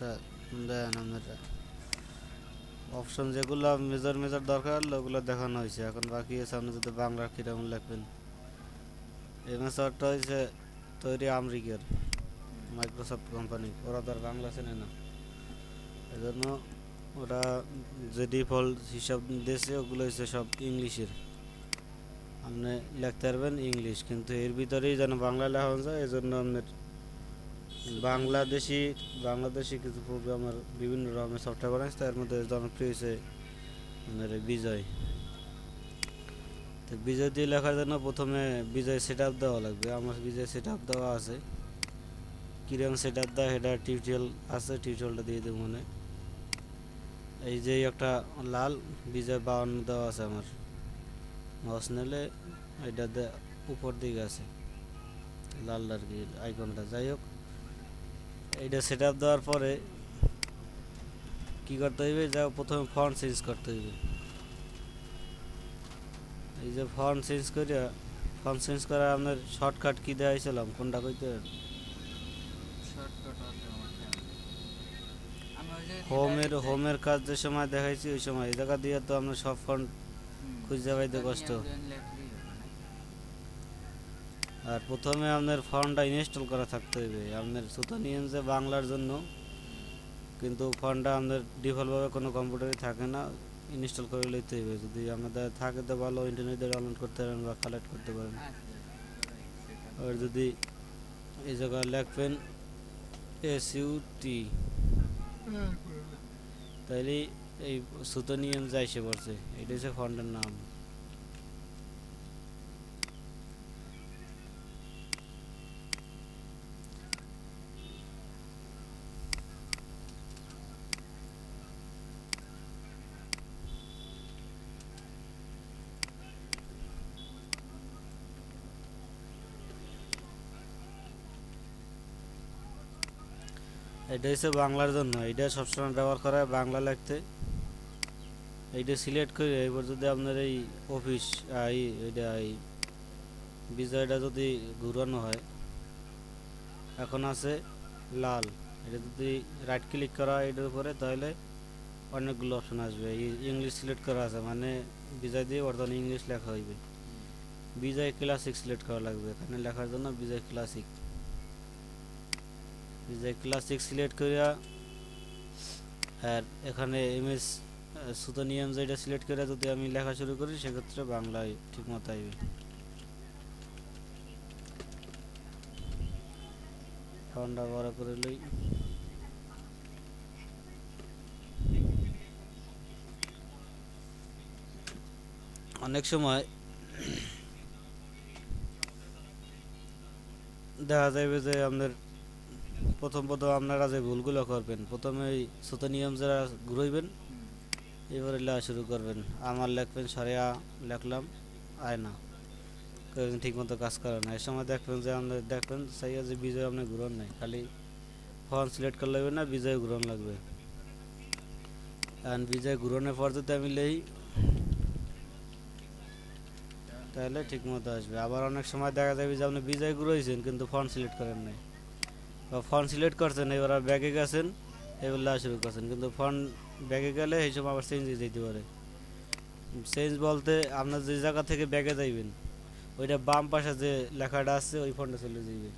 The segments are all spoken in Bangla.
আচ্ছা, দেন আপনারা অপশন যেগুলো মেজর মেজর দরকার হলো ওগুলো দেখানো হয়েছে। এখন বাকি আছে আপনি যদি বাংলা কিরকম লিখবেন। এই মেথডটা হয়েছে তৈরি আমেরিকার মাইক্রোসফট কোম্পানি, ওরা তো আর বাংলা চেনে না, এজন্য ওরা যে ডিফল্ট হিসাব দিয়েছে ওগুলো হচ্ছে সব ইংলিশের। আপনি লিখতে পারবেন ইংলিশ, কিন্তু এর ভিতরেই যেন বাংলা লেখা যায়, এই জন্য আপনার বাংলাদেশি বাংলাদেশি কিছু প্রোগ্রামার বিভিন্ন রকমের সফটওয়্যার বানাইছে, তার মধ্যে জনপ্রিয় হয়েছে আপনার এই বিজয়। তো বিজয় দিয়ে লেখার জন্য প্রথমে বিজয় সেট আপ দেওয়া লাগবে। আমার বিজয় সেট আপ দেওয়া আছে, কিরম সেট আপ দেওয়া এটা টিউটোরিয়াল আছে, টিউটোরিয়ালটা দিয়ে দেবো মনে। এই যে একটা লাল বিজয় 52 দেওয়া আছে আমার মাউস নিলে, এটা উপর দিকে আছে লাল আর কি আইকনটা। যাই হোক, এইটা সেট আপ দেওয়ার পরে কী করতে হইবে, যা প্রথমে ফন্ট চেঞ্জ করতে হইবে। এই যে ফন্ট চেঞ্জ করার আপনার শর্টকাট কী দেওয়া হয়েছিলাম কোনটা কইতে? হোমের কাজ যে সময় দেখাইছি ওই সময় এই জায়গা দিয়ে তো আপনার সব ফন্ট খুঁজে পাইতে কষ্ট। আর প্রথমে আপনার ফন্টটা ইনস্টল করা থাকতে হবে। আপনার সুতো নিয়ম যে বাংলার জন্য, কিন্তু ফন্টটা আপনার ডিফল্টভাবে কোনো কম্পিউটারে থাকে না, ইনস্টল করে লইতে হবে। যদি আপনাদের থাকে তো ভালো, ইন্টারনেটে ডাউনলোড করতে পারেন বা কালেক্ট করতে পারেন। আর যদি এই জায়গায় লিখবেন SUT, তাইলে এই সুতো নিয়ম যা এসে পড়ছে, এটা হচ্ছে ফন্টের নাম। এটা হচ্ছে বাংলার জন্য, এটা সবসময় ব্যবহার করা হয় বাংলা লিখতে। এইটা সিলেক্ট করে এবার যদি আপনার এই অফিস এই বিজয়টা যদি ঘুরানো হয়, এখন আছে লাল, এটা যদি রাইট ক্লিক করা হয় এটার উপরে, তাহলে অনেকগুলো অপশন আসবে। ইংলিশ সিলেক্ট করা আছে, মানে বিজয় দিয়ে বর্তমানে ইংলিশ লেখা হইবে। বিজয় ক্লাসিক সিলেক্ট করা লাগবে এখানে লেখার জন্য, বিজয় ক্লাসিক সিলেক্ট করিয়া, আর এখানে এমএস সুতো নিয়ম যেটা সিলেক্ট করে যদি আমি লেখা শুরু করি, সেক্ষেত্রে বাংলায় ঠিক মতো আইবে। ফন্টটা বড় করে লই। অনেক সময় দেখা যাবে যে আপনার প্রথম আপনারা যে ভুলগুলো করবেন, প্রথমে এই সুতো নিয়ম যারা ঘুরাইবেন, এবারে লেখা শুরু করবেন। আমার লিখবেন সারিয়া লিখলাম, আয়না ঠিক মতো কাজ করে না। এই সময় দেখবেন যে আপনার দেখবেন চাইয়া যে বিজয় আপনার ঘুরন নাই, খালি ফন্ট সিলেক্ট করে লাগবে না, বিজয় ঘুরন লাগবে। অ্যান্ড বিজয় ঘুরনের পর যদি আমি লেই, তাহলে ঠিক মতো আসবে। আবার অনেক সময় দেখা যাবে যে আপনি বিজয় ঘুরাইছেন কিন্তু ফন্ট সিলেক্ট করেন নাই, বা ফন্ট সিলেক্ট করছেন এবার ব্যাগে গেছেন, এবার লেখা শুরু করছেন, কিন্তু ফন্ট ব্যাগে গেলে এই সময় আবার চেঞ্জ হয়ে যেতে পারে। চেঞ্জ বলতে আপনার যে জায়গা থেকে ব্যাগে যাইবেন, ওইটা বাম পাশে যে লেখাটা আছে ওই ফন্টে চলে যাইবে।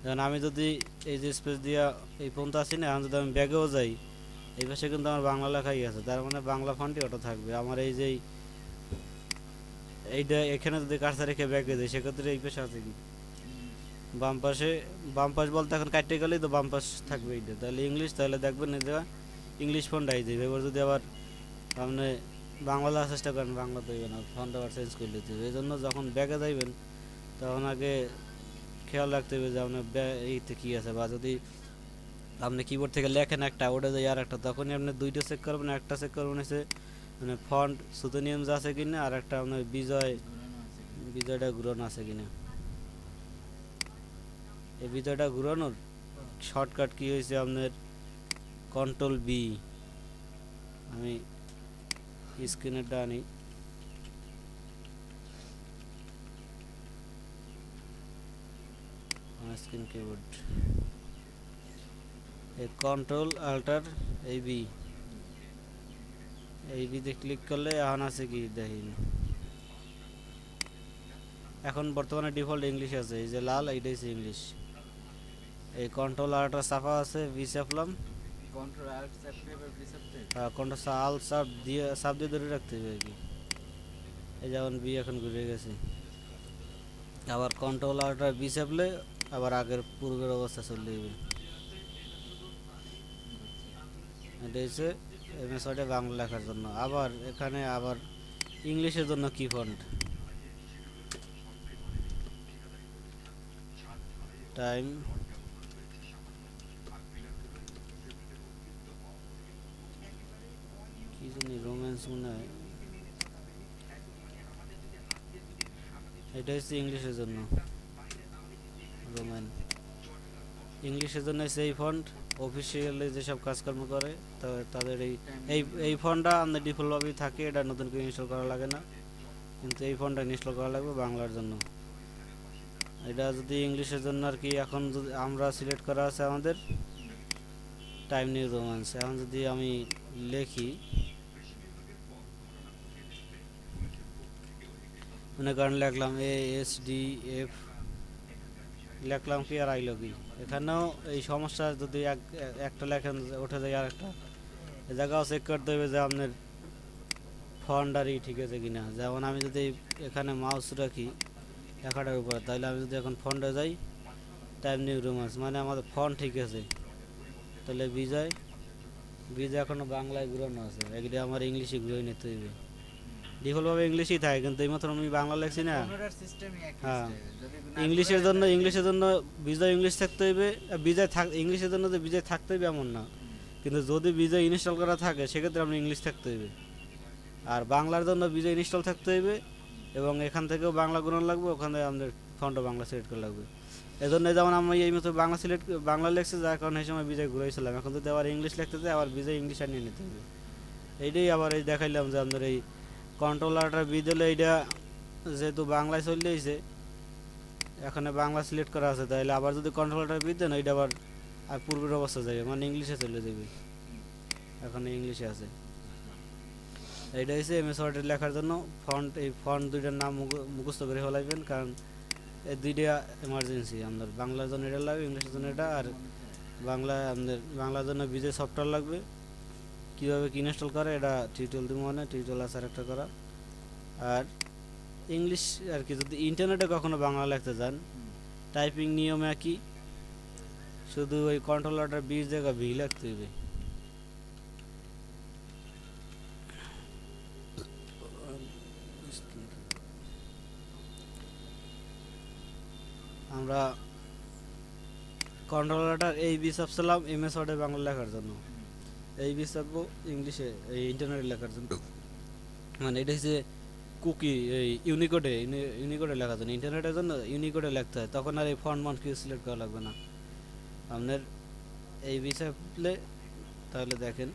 যেমন আমি যদি এই যে স্পেস দিয়া এই পর্যন্ত আসি না, এখন যদি আমি ব্যাগেও যাই, এই পাশে কিন্তু আমার বাংলা লেখাই আছে, তার মানে বাংলা ফন্টই ওটা থাকবে। আমার এই যে এইটা এখানে যদি কার্সর রেখে ব্যাগে যাই, সেক্ষেত্রে এই পাশে আছে কি বাম পাশ বলতে এখন কাটতে গেলেই তো বাম পাশ থাকবে এইটা, তাহলে ইংলিশ, তাহলে দেখবেন এই যে ইংলিশ ফন্ট আই যাবে। এবার যদি আবার আপনি বাংলা চেষ্টা করেন, বাংলা তো না, ফন্ট আবার চেঞ্জ করে দিতে হবে। এই জন্য যখন ব্যাগে যাইবেন তখন আগে খেয়াল রাখতে হবে যে আপনার এইতে কী আছে, বা যদি আপনি কিবোর্ড থেকে লেখেন একটা, ওটা যায় আর একটা, তখনই আপনি দুইটা চেক করবেন। একটা চেক করবেন হচ্ছে মানে ফন্ট সুতো নিয়ম আছে কিনা, আর একটা আপনার বিজয়টা ঘুরানো আছে কিনা। এই বিজয়টা ঘুরানোর শর্টকাট কি হয়েছে আপনার, Ctrl+B। আমি স্ক্রিনেরটা আনি, স্ক্রিন কিবোর্ড, এই কন্ট্রোল আল্টার এই বি, এই বিতে ক্লিক করলে এখন আছে কি দেখিন, এখন বর্তমানে ডিফল্ট ইংলিশ আছে, এই যে লাল এইটাই হচ্ছে ইংলিশ। এই কন্ট্রোল আল্টার সাফা আছে, বি চাপলাম, কন্ট্রোল আল্ট চাপতে এবার বি চাপতে। কন্ট্রোল আল চাপ দিয়ে ধরে রাখতে হবে আর কি। এই যেমন বি এখন ঘুরে গেছে, আবার কন্ট্রোল আল্টার বি চাপলে আবার আগের পূর্বের অবস্থা চলে যাবে। এটা হচ্ছে এমএস ওয়ার্ডে বাংলা লেখার জন্য। আবার এখানে আবার ইংলিশের জন্য কি ফন্ট, টাইম কি জানি রোম্যান্স মনে হয়, এটা হচ্ছে ইংলিশের জন্য রোম্যান। ইংলিশের জন্য হচ্ছে এই ফন্ট, অফিসিয়ালি যেসব কাজকর্ম করে তাদের এই এই এই ফন্টটা আমাদের ডিফল্টভাবেই থাকে, এটা নতুন করে ইনস্টল করা লাগে না, কিন্তু এই ফন্টটা ইনস্টল করা লাগবে বাংলার জন্য। এটা যদি ইংলিশের জন্য আর কি, এখন যদি আমরা সিলেক্ট করা আছে আমাদের টাইম নিউ রোম্যান্স, এখন যদি আমি লিখি মনে করেন লিখলাম ASDF, লিখলাম কি আর আইলো কি, এখানেও এই সমস্যা যদি একটা লেখেন উঠে যায় আর একটা, এই জায়গাও চেক করতে হবে যে আপনার ফন্টটারই ঠিক আছে কিনা। যেমন আমি যদি এখানে মাউস রাখি লেখাটার উপরে, তাহলে আমি যদি এখন ফন্টে যাই টাইম নিউ রোম্যান্স মানে আমাদের ফন্ট ঠিক আছে, তাহলে বিজয় এখনো বাংলায় ঘুরানো আছে, এগুলি আমার ইংলিশে ঘুরিয়ে নিতে হইবে। ডিফল্টভাবে ইংলিশই থাকে, কিন্তু এইমাত্র আমি বাংলা লেখছি না। হ্যাঁ, ইংলিশের জন্য বিজয় ইংলিশ থাকতে হইবে, ইংলিশের জন্য যে বিজয় থাকতে হইবে এমন না, কিন্তু যদি বিজয় ইনস্টল করা থাকে সেক্ষেত্রে আপনার ইংলিশ থাকতে হইবে। আর বাংলার জন্য বিজয় ইনস্টল থাকতে হইবে, এবং এখান থেকেও বাংলা গুণন লাগবে, ওখানে আমাদের ফন্টও বাংলা সিলেক্ট করা লাগবে। এজন্য যেমন আমি এই মতো বাংলা লেখছি, যার কারণে এই সময় বিজয় ঘুরাইছিলাম, এখন যদি আবার ইংলিশ লিখতে চাই আবার বিজয় ইংলিশ আর নিয়ে নিতে হবে। এইটাই আবার এই দেখাইলাম যে আমাদের এই কন্ট্রোলারটা বি দিলে এইটা যেহেতু বাংলায় চলে এসেছে, এখানে বাংলা সিলেক্ট করা আছে, তাহলে আবার যদি কন্ট্রোলারটা বি দেন ওইটা আবার আর পূর্বের অবস্থা যাবে, মানে ইংলিশে চলে যাবে, এখন ইংলিশে আছে। এইটা হচ্ছে এমএস ওয়ার্ডের লেখার জন্য ফন্ট। এই ফন্ট দুইটার নাম মুখস্থ করে ফেলাইবেন, কারণ এই দুইটা এমার্জেন্সি, আপনার বাংলার জন্য এটা লাগবে, ইংলিশের জন্য এটা, আর আপনাদের বাংলার জন্য বিজয় সফটওয়্যার লাগবে। কীভাবে কি ইনস্টল করে এটা টিউটোরিয়াল দিব, মানে টিউটোরিয়াল আছে একটা করা। আর ইংলিশ আর কি, যদি ইন্টারনেটে কখনো বাংলা লিখতে যান, টাইপিং নিয়ম একই, শুধু ওই কন্ট্রোলারটার বির জায়গা ভি লিখতে হবে। আমরা কন্ট্রোলারটার এই বি চাপছিলাম এমএস ওয়ার্ডে বাংলা লেখার জন্য, এই বি চাপবো ইংলিশে এই ইন্টারনেটে লেখার জন্য, মানে এটা হচ্ছে কুকি এই ইউনিকোডে লেখার জন্য, ইন্টারনেটের জন্য ইউনিকোডে লিখতে হয়, তখন আর এই ফন্ট মন্ট কিছু সিলেক্ট করা লাগবে না। আপনার এই বি চাপলে তাহলে দেখেন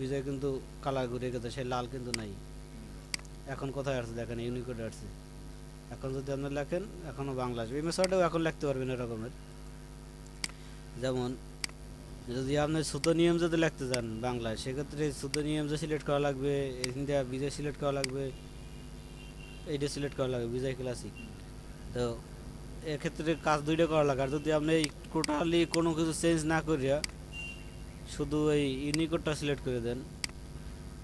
বিজয় কিন্তু কালার ঘুরে গেছে, সেই লাল কিন্তু নাই, এখন কোথায় আসছে দেখেন ইউনিকোডে আসছে। এখন যদি আপনি লেখেন এখনও বাংলা আসবে, এমএস ওয়ার্ডেও এখন লিখতে পারবেন এরকমের। যেমন যদি আপনি সুতো নিয়ম যদি লিখতে চান বাংলায়, সেক্ষেত্রে সুতো নিয়ম যে সিলেক্ট করা লাগবে, ইন্ডিয়া বিজয় সিলেক্ট করা লাগবে, এইটা সিলেক্ট করা লাগবে বিজয় ক্লাসিক। তো এক্ষেত্রে কাজ দুইটা করা লাগে। আর যদি আপনি এই টোটালি কোনো কিছু চেঞ্জ না করিয়া শুধু এই ইউনিকোডটা সিলেক্ট করে দেন,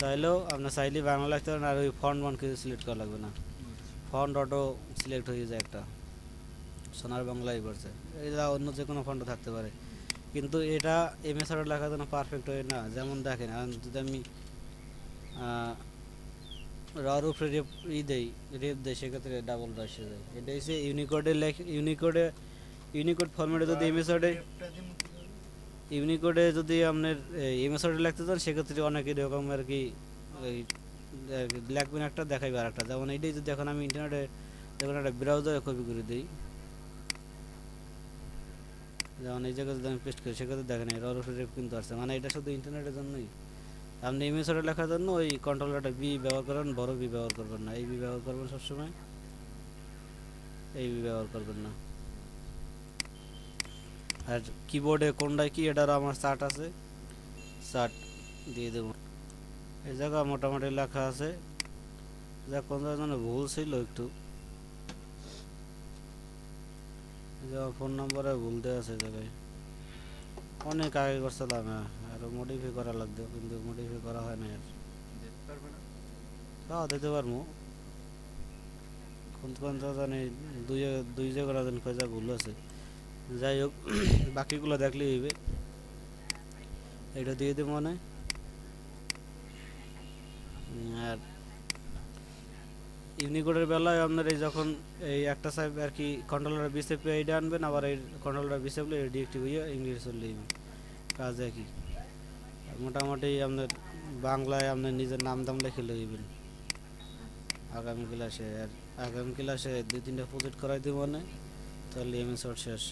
তাহলেও আপনার চাইলে বাংলা লিখতে পারেন, আর ওই ফন্ট মন কিছু সিলেক্ট করা লাগবে না, ফন্ট অটো সিলেক্ট হয়ে যায় একটা, সোনার বাংলাই পড়ছে, এটা অন্য যে কোনো ফন্টও থাকতে পারে, কিন্তু এটা এমএস ওয়ার্ডে লেখার জন্য পারফেক্ট হয় না। যেমন দেখেন যদি আমি রর উপরে রেপ দেই সেক্ষেত্রে ডাবল এসে যায়। এটা হচ্ছে ইউনিকোড ফরম্যাটে যদি ইউনিকোডে যদি আপনার এমএস ওয়ার্ডে লিখতে চান, সেক্ষেত্রে অনেক এরকম আর কি লিখবেন একটা, দেখাইবে আর একটা। যেমন এইটাই যদি এখন আমি ইন্টারনেটে যখন একটা ব্রাউজারে কপি করে দিই, যেমন এই জায়গায় যদি আমি পেস্ট করি, সেক্ষেত্রে দেখেন রর উপরে রেপ কিন্তু আসছে, মানে এটা শুধু ইন্টারনেটের জন্যই। আপনি এমএস ওয়ার্ডে লেখার জন্য ওই কন্ট্রোলারটা বি ব্যবহার করবেন, বড় বি ব্যবহার করবেন না, এই বি ব্যবহার করবেন সবসময়, এই বি ব্যবহার করবেন না। আর কিবোর্ডে কোনটায় কি এটারও আমার চার্ট আছে, চার্ট দিয়ে দেবো। এই জায়গা মোটামুটি লেখা আছে, যা কোন জায়গায় ভুল ছিল একটু, ফোন নম্বরে ভুল দেওয়া আছে জায়গায়, অনেক আগে করছিলাম। আরও মডিফাই করা লাগবে, কিন্তু মডিফাই করা হয় না। আর যেতে পারবে না? তাও দিতে পারবো, কোন কোন জানি দুই দুই জায়গায় যেন কয় ভুল আছে। যাই হোক, বাকিগুলো দেখলেই হইবে। এটা দিয়ে দেবো মনে। আর ইউনিকোডের বেলায় আপনার এই যখন এই একটা সাইড আর কি কন্ট্রোলার বিসেপে এইটা আনবেন, আবার এই কন্ট্রোলার বিসেপলে ডিএক্টিভ হইয়া ইংলিশ চলে যাবে, কাজ একই। মোটামুটি আপনার বাংলায় আপনার নিজের নাম দাম লিখে লইবেন আগামী ক্লাসে। আর আগামী ক্লাসে 2-3টা প্রজেক্ট করাই দেবো, মানে তাহলে এমএস ওয়ার্ড শেষ।